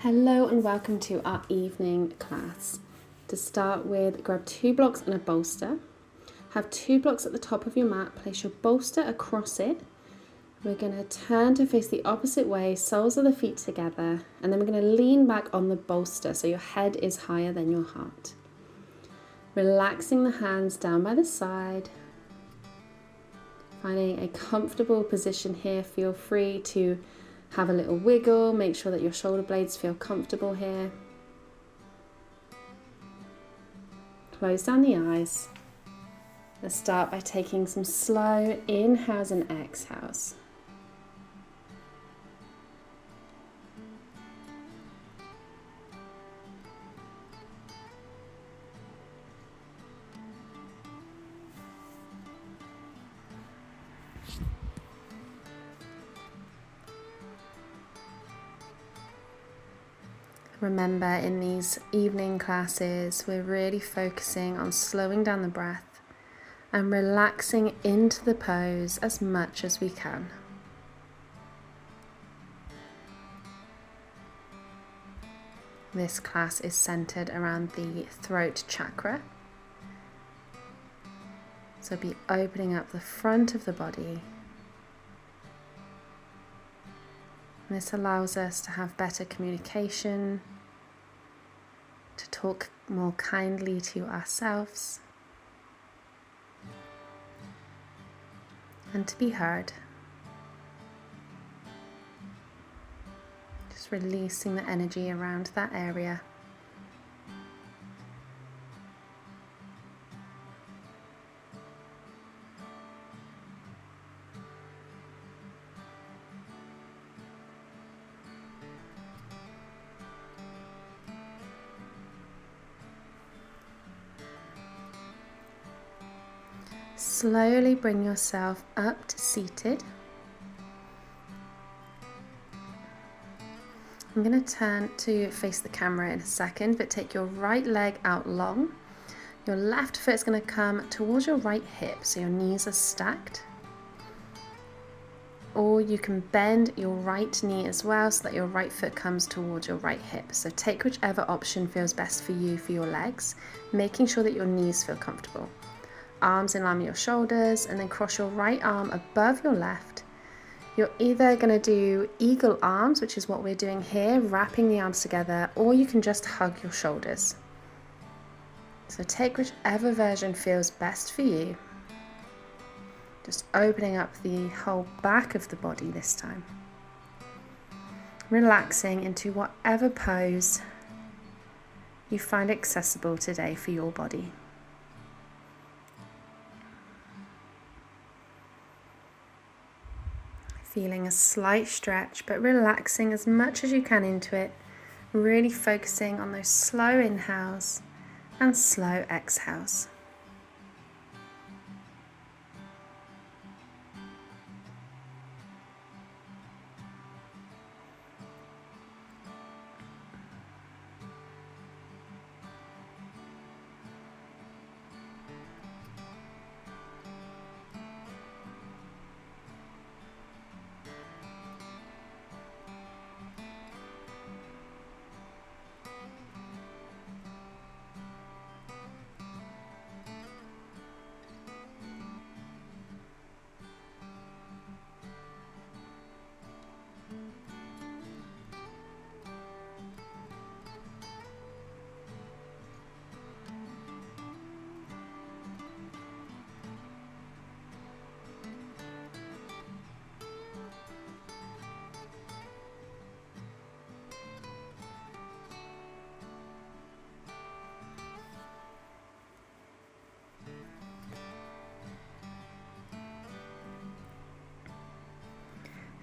Hello and welcome to our evening class. To start with, grab 2 blocks and a bolster. Have 2 blocks at the top of your mat, place your bolster across it. We're going to turn to face the opposite way, soles of the feet together, and then we're going to lean back on the bolster so your head is higher than your heart. Relaxing the hands down by the side. Finding a comfortable position here, feel free to have a little wiggle, make sure that your shoulder blades feel comfortable here. Close down the eyes. Let's start by taking some slow inhales and exhales. Remember, in these evening classes, we're really focusing on slowing down the breath and relaxing into the pose as much as we can. This class is centered around the throat chakra. So be opening up the front of the body. This allows us to have better communication, to talk more kindly to ourselves, and to be heard. Just releasing the energy around that area. Slowly bring yourself up to seated. I'm going to turn to face the camera in a second, but take your right leg out long. Your left foot is going to come towards your right hip, so your knees are stacked. Or you can bend your right knee as well so that your right foot comes towards your right hip. So take whichever option feels best for you for your legs, making sure that your knees feel comfortable. Arms in line with your shoulders, and then cross your right arm above your left. You're either going to do eagle arms, which is what we're doing here, wrapping the arms together, or you can just hug your shoulders. So take whichever version feels best for you. Just opening up the whole back of the body this time. Relaxing into whatever pose you find accessible today for your body. Feeling a slight stretch, but relaxing as much as you can into it, really focusing on those slow inhales and slow exhales.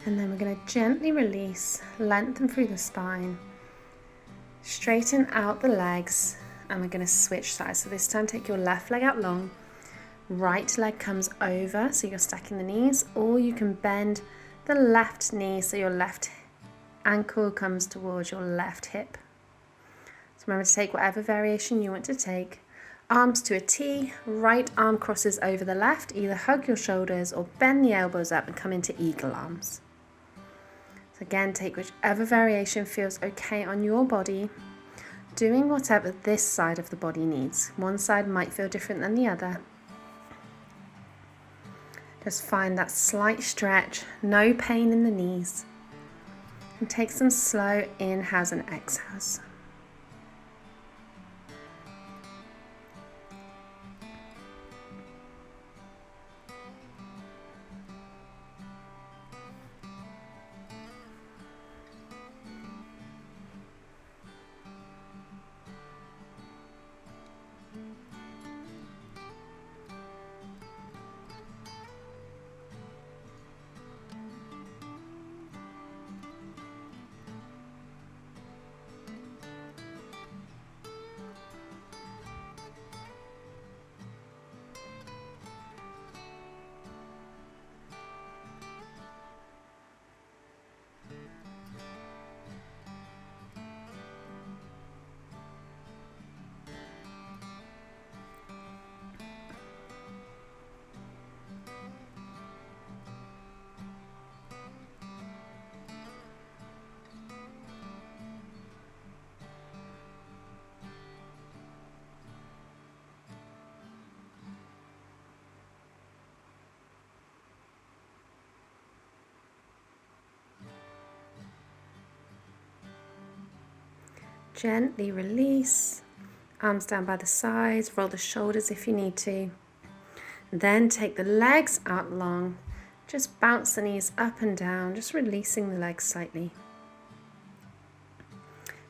And then we're going to gently release, lengthen through the spine, straighten out the legs, and we're going to switch sides. So this time take your left leg out long, right leg comes over, so you're stacking the knees, or you can bend the left knee so your left ankle comes towards your left hip. So remember to take whatever variation you want to take. Arms to a T, right arm crosses over the left, either hug your shoulders or bend the elbows up and come into eagle arms. So again, take whichever variation feels okay on your body, doing whatever this side of the body needs. One side might feel different than the other. Just find that slight stretch, no pain in the knees. And take some slow inhales and exhales. Gently release, arms down by the sides, roll the shoulders if you need to. Then take the legs out long, just bounce the knees up and down, just releasing the legs slightly.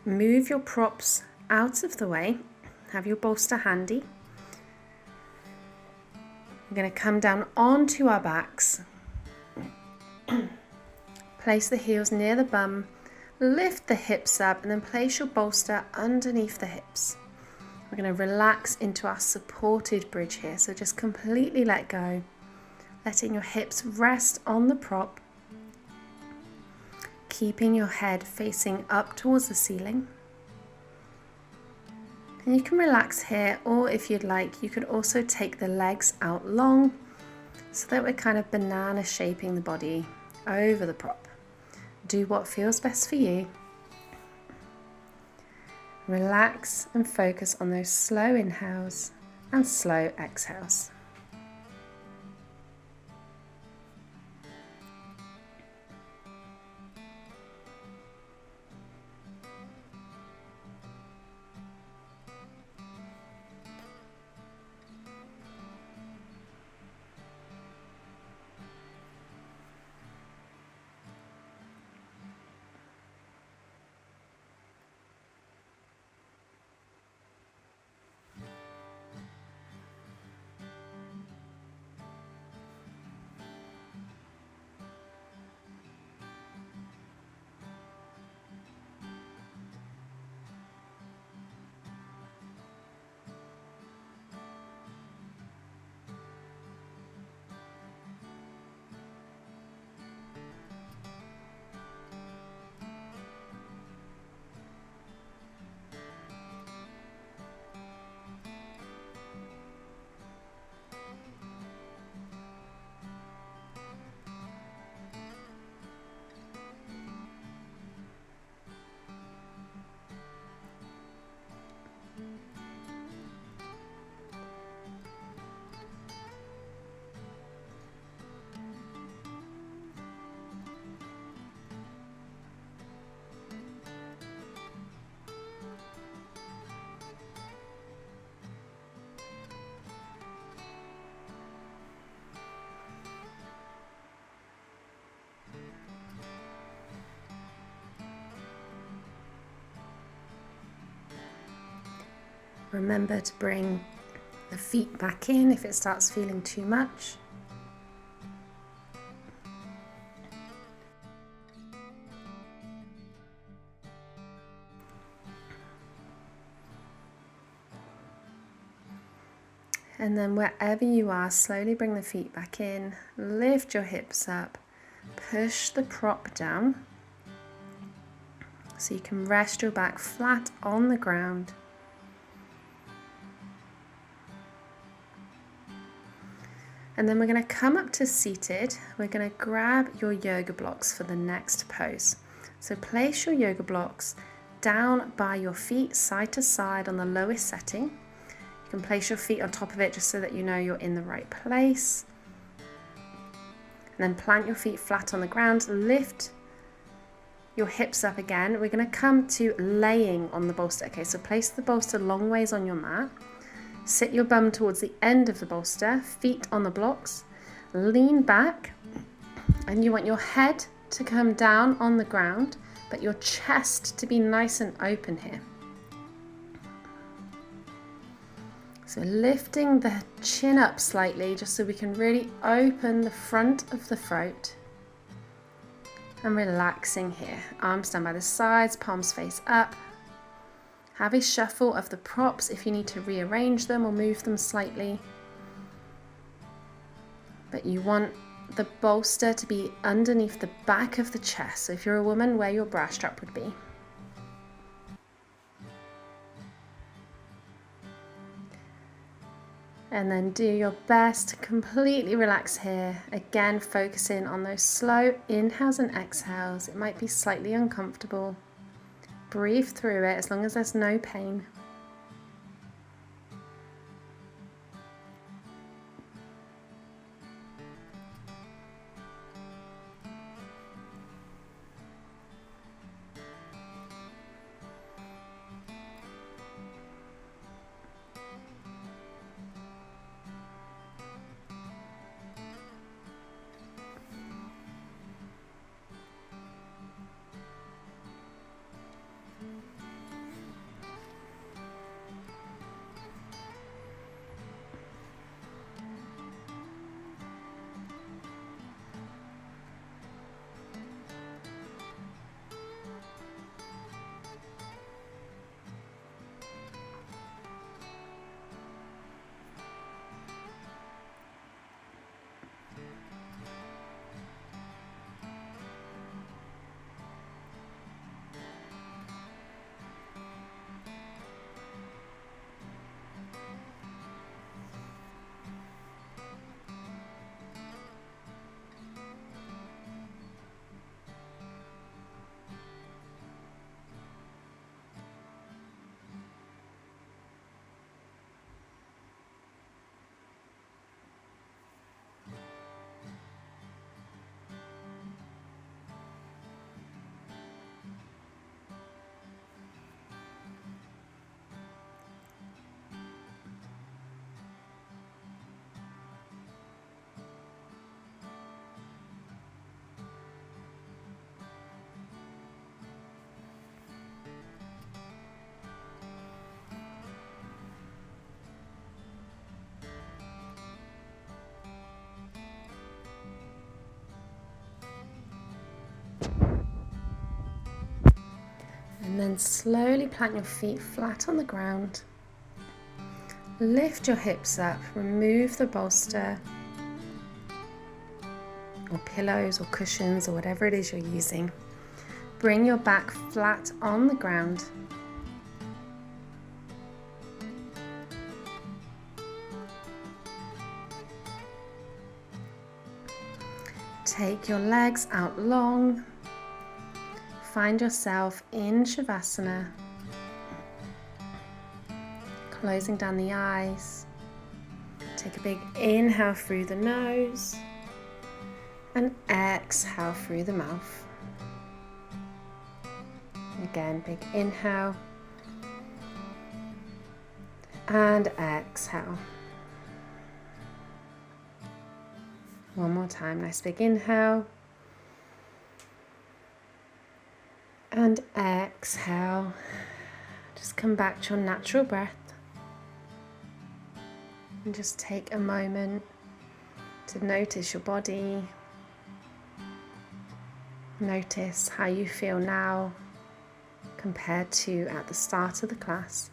Move your props out of the way, have your bolster handy. We're going to come down onto our backs, place the heels near the bum, lift the hips up and then place your bolster underneath the hips. We're going to relax into our supported bridge here, so just completely let go, letting your hips rest on the prop, keeping your head facing up towards the ceiling. And you can relax here, or if you'd like, you could also take the legs out long so that we're kind of banana shaping the body over the prop. Do what feels best for you. Relax and focus on those slow inhales and slow exhales. Remember to bring the feet back in if it starts feeling too much. And then wherever you are, slowly bring the feet back in, lift your hips up, push the prop down so you can rest your back flat on the ground. And then we're going to come up to seated. We're going to grab your yoga blocks for the next pose. So place your yoga blocks down by your feet, side to side on the lowest setting. You can place your feet on top of it just so that you know you're in the right place. And then plant your feet flat on the ground. Lift your hips up again. We're going to come to laying on the bolster. Okay, so place the bolster long ways on your mat. Sit your bum towards the end of the bolster, feet on the blocks. Lean back, and you want your head to come down on the ground, but your chest to be nice and open here. So lifting the chin up slightly just so we can really open the front of the throat. And relaxing here. Arms down by the sides, palms face up. Have a shuffle of the props if you need to rearrange them or move them slightly. But you want the bolster to be underneath the back of the chest. So if you're a woman, where your bra strap would be. And then do your best to completely relax here. Again, focusing on those slow inhales and exhales. It might be slightly uncomfortable. Breathe through it as long as there's no pain. And then slowly plant your feet flat on the ground. Lift your hips up, remove the bolster or pillows or cushions or whatever it is you're using. Bring your back flat on the ground. Take your legs out long. Find yourself in Shavasana. Closing down the eyes. Take a big inhale through the nose and exhale through the mouth. Again, big inhale and exhale. One more time, nice big inhale and exhale. Just come back to your natural breath and just take a moment to notice your body. Notice how you feel now compared to at the start of the class.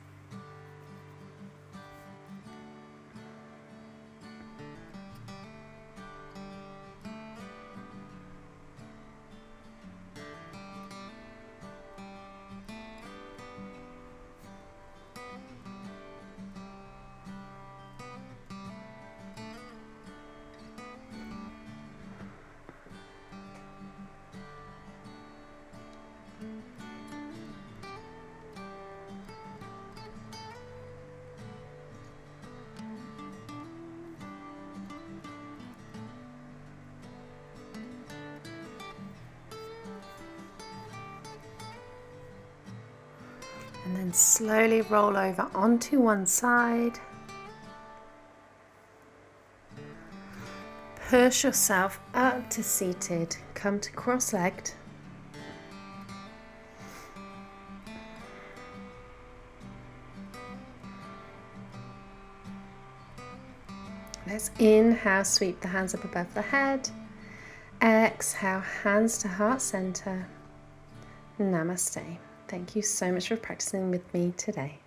And then slowly roll over onto one side. Push yourself up to seated. Come to cross-legged. Let's inhale, sweep the hands up above the head. Exhale, hands to heart center. Namaste. Thank you so much for practicing with me today.